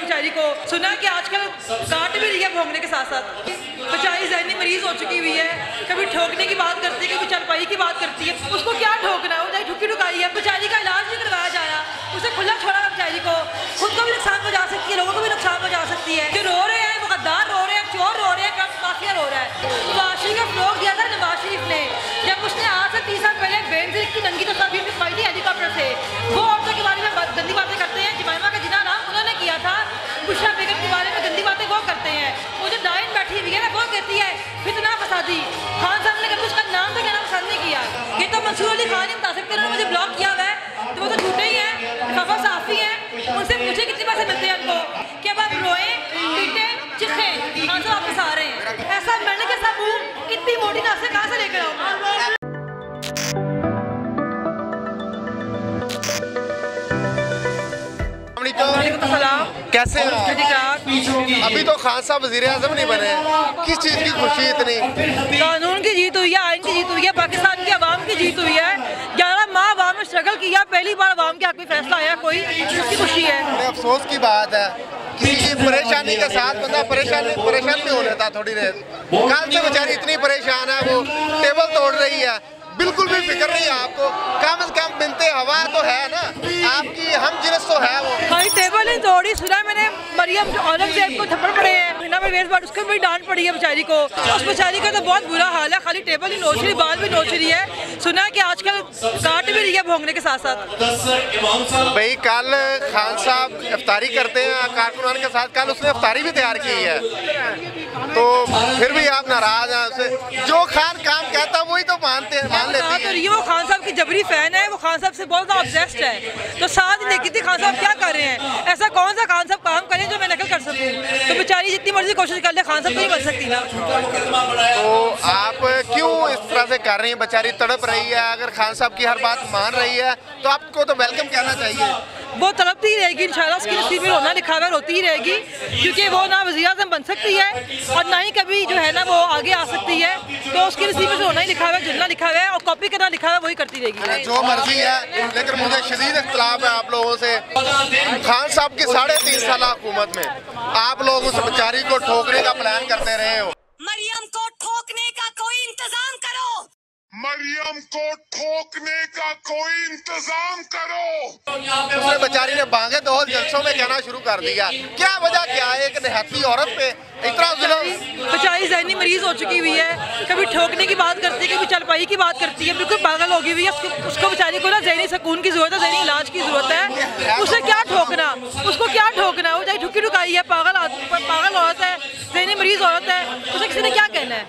बेचारी को। सुना कि आजकल काट भी रही है भोंगने के साथ साथ। बेचारी ज़हनी मरीज हो चुकी हुई है, कभी ठोकने की बात करती है, कभी चरपाई की बात करती है। उसको क्या ठोकना है, वो जाए ठुकी ठुकाई है। बेचारी का इलाज नहीं करवाया जा रहा, उसे खुला छोड़ा है। बेचारी को खुद को भी नुकसान पहुँचा सकती है, लोगों को भी नुकसान पहुँचा सकती है। जो रो रहे हैं वो गद्दार रो रहे हैं, चोर रो रहे हैं, ड्रग्स माफिया रो रहा है। नवाज शरीफ का फ्लोग दिया था नवाज शरीफ ने, जब उसने आज से 30 साल पहले बेनज़ीर की नंगी तस्वीर दिखाई थी हेलीकॉप्टर से। वो औरतों के बारे में गंदी बातें करते हैं। जमाइमा का जिना नाम उन्होंने किया था, बुशरा बेगम के बारे में गंदी बातें वो करते हैं। वो जो डाइन बैठी हुई है ना, वो कहती है फितना फसादी। खान साहब ने कभी उसका नाम तो कहना पसंद नहीं किया। ये तो मंसूर अली खान ही बता सकते हैं, उन्होंने मुझे ब्लॉक किया हुआ है, तो वो तो झूठे ही हैं, लिफाफा साफ़ी हैं। उनसे पूछे कितने पैसे मिलते हैं उनको कि अब आप रोएं, पीटें, चिखें, खान साहब वापस आ रहे हैं। ऐसा मरने के साथ मुँह इतनी मोटी नाश से कहाँ से लेकर आऊँगा। कैसे अभी तो खान साहब वज़ीर आज़म नहीं बने, किस चीज़ की खुशी इतनी? कानून की जीत हुई है, आइन की जीत हुई है, पाकिस्तान की आवाम की जीत हुई है। 11 माह आवाम ने स्ट्रगल किया, पहली बार आवाम के हक में फैसला आया, कोई उसकी खुशी है। अफसोस की बात है, किसी परेशानी के साथ बंदा परेशान भी हो लेता थोड़ी देर। कल से बेचारी इतनी परेशान है, वो टेबल तोड़ रही है, बिल्कुल भी फिक्र नहीं है आपको। कम से कम बिनते हवा तो है ना आपकी, हम जिनस तो है वो। भाई टेबल ही तोड़ी। सुना मैंने मरियम औरंगजेब को थप्पड़ पड़े हैं, उसको भी डांट पड़ी है बेचारी को। उस बेचारी का तो बहुत बुरा हाल है, खाली टेबल ही नोच रही, बाल भी नोच रही है। सुना कि आजकल काट भी रही है भोंगने के साथ साथ। भाई कल खान साहब इफ्तारी करते हैं कारकुनान के साथ, कल उसने इफ्तारी भी तैयार की है, तो फिर भी आप नाराज हैं उससे। जो खान काम कहता है वही तो मान लेती है। वो खान साहब की जबरी फैन है, वो खान साहब से बहुत ज़्यादा ऑब्सेस्ड है, तो साथ देखती थी खान साहब क्या कर रहे हैं। ऐसा कौन सा खान साहब काम करें जो मैं नकल कर सकूं, तो बेचारी जितनी मर्जी कोशिश कर ले खान साहब तो नहीं बन सकती ना। तो आप क्यों इस तरह से कर रही हैं? बेचारी तड़प रही है, अगर खान साहब की हर बात मान रही है तो आपको तो वेलकम कहना चाहिए। वो तड़पती ही रहेगी इंशाल्लाह, उसकी नसीब में रोना लिखा हुआ रोती ही रहेगी, क्योंकि वो ना वज़ीर आज़म बन सकती है और ना ही कभी जो है ना वो आगे आ सकती है। तो उसकी नसीब में रोना ही लिखा हुआ है, जलना लिखा हुआ है और कॉपी करना लिखा हुआ है, वही करती रहेगी। जो मर्जी है, लेकिन मुझे शदीद इख्तिलाफ है आप लोगों से। खान साहब की 3.5 साल हुकूमत में आप लोग उस बेचारी को ठोकने का प्लान करते रहे हो। मरियम को ठोकने का कोई इंतजाम करो, मरियम को ठोकने का कोई इंतजाम करो। उसने बेचारी ने बांगे दो जलसों में कहना शुरू कर दिया। क्या वजह क्या है एक निहत्ती औरत पे इतना जुल्म? बेचारी ज़हनी मरीज हो चुकी हुई है, कभी ठोकने की बात करती है, कभी चरपाई की बात करती है, बिल्कुल पागल होगी हुई है। उसको बेचारी को ना ज़हनी सुकून की ज़रूरत है, ज़हनी इलाज की ज़रूरत है। उसे क्या ठोकना, उसको क्या ठोकना, वो चाहे ठुकी ठुकाई है, पागल औरत है, ज़हनी मरीज औरत है, उसे किसी ने क्या कहना है?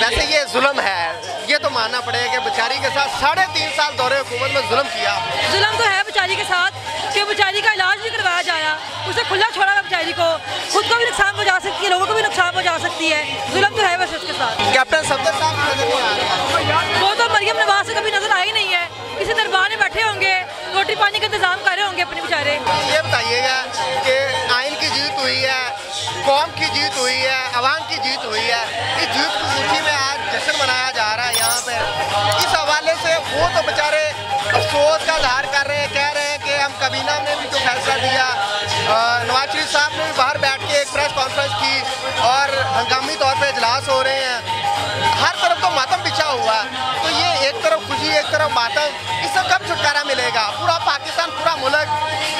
वैसे ये जुल्म है, ये तो मानना पड़ेगा कि बेचारी के साथ 3.5 साल दौरे हुकूमत में जुल्म किया। जुल्म तो है बेचारी के साथ कि बेचारी का इलाज नहीं करवाया जा रहा, उसे खुला छोड़ा है। बेचारी को खुद को भी नुकसान पहुँचा सकती है, लोगों को भी नुकसान पहुँचा सकती है। जुल्म तो है वैसे उसके साथ। कैप्टन सफदर साहब नजर नहीं आ रहे, वो तो मरियम नवाज से कभी नजर आई नहीं है, किसी दरबार में बैठे होंगे, रोटी पानी का इंतजाम कर रहे होंगे अपने बेचारे। ये बताइएगा कि आइन की जीत हुई है, कौम की जीत हुई है, अवाम की जीत हुई है, इस जीत की खुशी में आज जश्न मनाया जा रहा है यहाँ पे। इस हवाले से वो तो बेचारे अफसोस का इजहार कर रहे हैं, कह रहे हैं कि हम काबीना ने भी जो फैसला दिया, नवाज शरीफ साहब ने भी बाहर बैठ के एक प्रेस कॉन्फ्रेंस की और हंगामी तौर पे इजलास हो रहे हैं। हर तरफ तो मातम बिछा हुआ है, तो ये एक तरफ खुशी एक तरफ मातम, इससे कब छुटकारा मिलेगा? पूरा पाकिस्तान, पूरा मुल्क,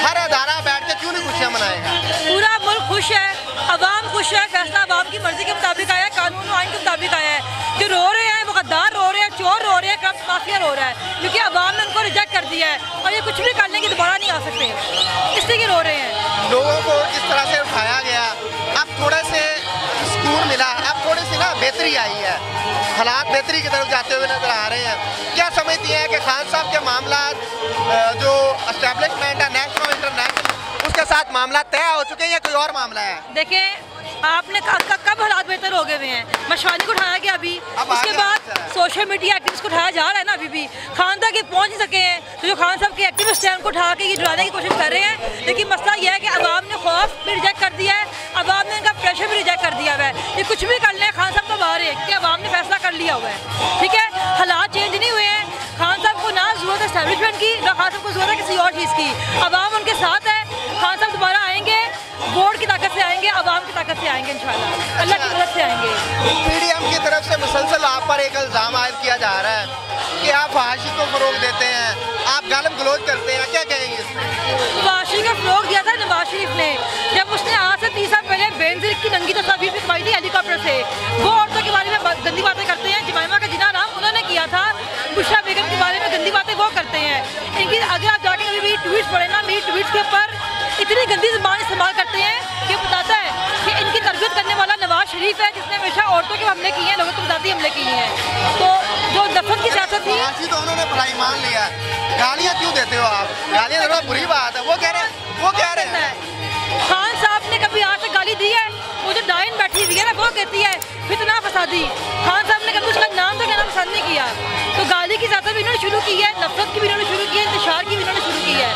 हर अदारा बैठ के क्यों नहीं खुशियाँ मनाएगा? पूरा मुल्क खुश है, अवाम खुश है, फैसला अवाम की मर्जी के मुताबिक आया है, कानून और आइन के मुताबिक आया है। जो रो रहे हैं वो गद्दार रो रहे हैं, चोर रो रहे हैं, ड्रग्स माफिया रो रहा है, क्योंकि अवाम ने उनको रिजेक्ट कर दिया है और ये कुछ भी करने की दोबारा नहीं आ सकते, इसलिए कि रो रहे हैं। लोगों को जिस तरह से उठाया गया, अब थोड़े से सुकून मिला, अब थोड़ी सी ना बेहतरी आई है, हालात बेहतरी की तरफ जाते हुए नजर आ रहे हैं। क्या समझती हैं कि खान साहब के मामला जो एस्टेब्लिशमेंट है नेशनल इंटरनेशनल, उसके साथ मामला तय हो चुके हैं या कोई और मामला है? देखें, आपने कब हालात बेहतर हो गए हुए हैं? मशवानी को उठाया गया अभी, उसके बाद सोशल मीडिया एक्टिविस्ट को उठाया जा रहा है ना, अभी भी खान तक ये पहुंच नहीं सके हैं। तो जो खान साहब के एक्टिविस्ट हैं उनको उठा के ये जुड़ाने की कोशिश कर रहे हैं, लेकिन मसला यह है कि अवाम ने खौफ भी रिजेक्ट कर दिया है, अवाम ने इनका प्रेशर भी रिजेक्ट कर दिया हुआ है। ये कुछ भी कर लें, खान साहब तो बाहर है, क्योंकि अवाम ने फैसला कर लिया हुआ है। ठीक है, हालात चेंज नहीं हुए हैं। खान साहब को ना जरूरत है एस्टेब्लिशमेंट की, ना खान साहब को जरूरत है किसी और चीज़ की। अवाम उनके साथ है, खान साहब दोबारा आएंगे, आवाम की ताकत से आएंगे इंशाल्लाह, अल्लाह की मदद से आएंगे। पीडीएम की तरफ से मुसलसल आप पर एक इल्ज़ाम आयद किया जा रहा है कि आप फहाशी को फ़रोग देते हैं, आप गालिब गलौज करते हैं, क्या कहेंगे इसमें? फहाशी का फ़रोग दिया था नवाज शरीफ ने, जब उसने आज से 30 साल पहले बेनज़ीर की नंगी तस्वीर दिखवाई थी हेलीकॉप्टर से। वो औरतों के बारे में गंदी बातें करते हैं, जमाइमा का जिना नाम उन्होंने किया था, बुशरा बेगम के बारे में गंदी बातें वो करते हैं। इनकी अगर आप जाके कभी मेरी ट्वीट्स पढ़े ना, मेरी ट्वीट्स के ऊपर इतनी गंदी ज़बान इस्तेमाल करते हैं कि बताता है कि इनकी तरबियत करने वाला नवाज शरीफ है, जिसने हमेशा औरतों के हमले किए हैं, लोगों को बताती हमले किए हैं। तो जो नफरत की सियासत थी, तो उन्होंने भलाई मान लिया, गालियाँ क्यों देते हो आप? गालियाँ देना बुरी बात है। वो कह रहे हैं खान साहब ने कभी आज तक गाली दी है? वो जो डायन बैठी हुई है ना, वो कहती है फितना फसादी। खान साहब ने कभी उसका नाम तो कहना पसंद नहीं किया। तो गाली की सियासत भी इन्होंने शुरू की है, नफरत की भी इन्होंने शुरू की है, इंतशार की भी इन्होंने शुरू की है।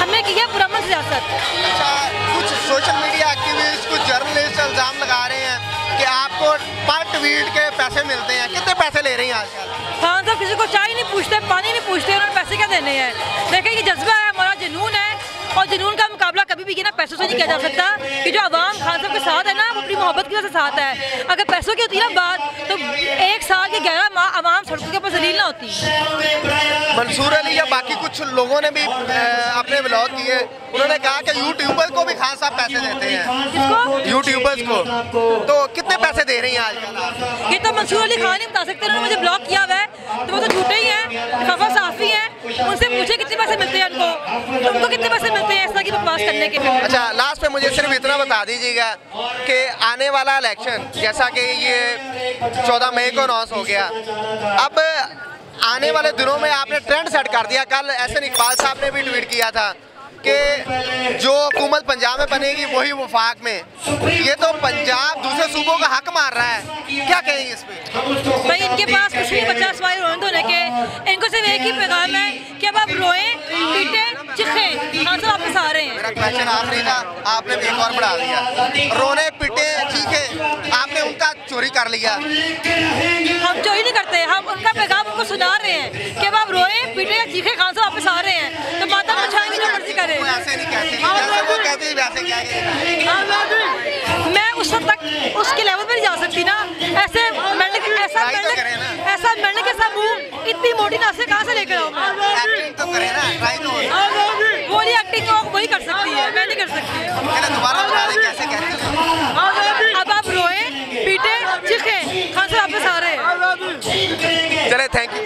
हमने की है पुरअमन सियासत। अच्छा, कुछ सोशल मीडिया एक्टिविस्ट, कुछ जर्नलिस्ट इल्ज़ाम लगा रहे हैं कि आपको पर ट्वीट के पैसे मिलते हैं। कितने पैसे ले रही हैं आजकल? खान साहब किसी को चाय नहीं पूछते, पानी नहीं पूछते, उन्होंने पैसे क्या देने हैं? देखिए ये जज्बा है, हमारा जुनून है, और जुनून का मुकाबला कभी भी ना पैसों से नहीं किया जा सकता। कि जो आवाम खान साहब के साथ है ना, वो अपनी मोहब्बत की वजह से साथ है। अगर पैसों की होती है ना बात, तो 1 साल के 11 माह आवाम सड़कों के ऊपर जलील ना होती। मंसूर अली या बाकी कुछ लोगों ने भी अपने ब्लॉग किए, उन्होंने कहा कि यूट्यूबर को भी खान साहब पैसे देते हैं। किसको? यूट्यूबर्स को। तो कितने पैसे दे रही हैं आजकल? ये तो मंसूर अली खान ही बता सकते हैं, उन्होंने मुझे ब्लॉक किया हुआ है, तो वो तो झूठे ही हैं, खफा साफी हैं। उनसे पूछे कितने पैसे मिलते हैं उनको कितने पैसे मिलते हैं इस तरह की बकवास करने के। अच्छा, लास्ट पे मुझे सिर्फ इतना बता दीजिएगा कि आने वाला इलेक्शन, जैसा कि ये 14 मई को अनाउंस हो गया, अब आने वाले दिनों में आपने ट्रेंड सेट कर दिया। कल एहसन इकबाल साहब ने भी ट्वीट किया था कि जो हुकूमत पंजाब में बनेगी वही वफाक में। ये तो पंजाब दूसरे सूबों का हक मार रहा है, क्या कहेंगे इस पे? भाई इनके पास कुछ भी 50 वाले रोने धोने के, इनको सिर्फ एक ही पैगाम है कि अब आप रोएं, पीटें, चिखें, खान साहब वापस आ रहे हैं। मेरा क्वेश्चन आखिरी था, आपने एक और बढ़ा दिया, रोने पिटे चीखे, आपने उनका चोरी कर लिया। हम चोरी नहीं करते, हम उनका पैगाम उनको सुना रहे हैं कि अब आप रोएं, पीटें, चीखें, खान साहब वापस आ रहे हैं। तो माता बचाएंगे जो मर्जी करें। वो ऐसे नहीं कहते, जैसे वो कहते हैं वैसे क्या कहेंगे? मैं उस हद तक उसके लेवल पर नहीं जा सकती ना। ऐसे ऐसा मिलने के साथ मुंह इतनी मोटी नासे कहाँ से लेकर आऊँ मैं? एक्टिंग तो करे ना, ट्राई तो हो। वो एक्टिंग वही कर सकती है, मैं नहीं कर सकती। दोबारा बता दें कैसे कहते हैं? अब आप रोएं, पीटें, चिखें, खान साहब वापस आ रहे हैं। चले, थैंक यू।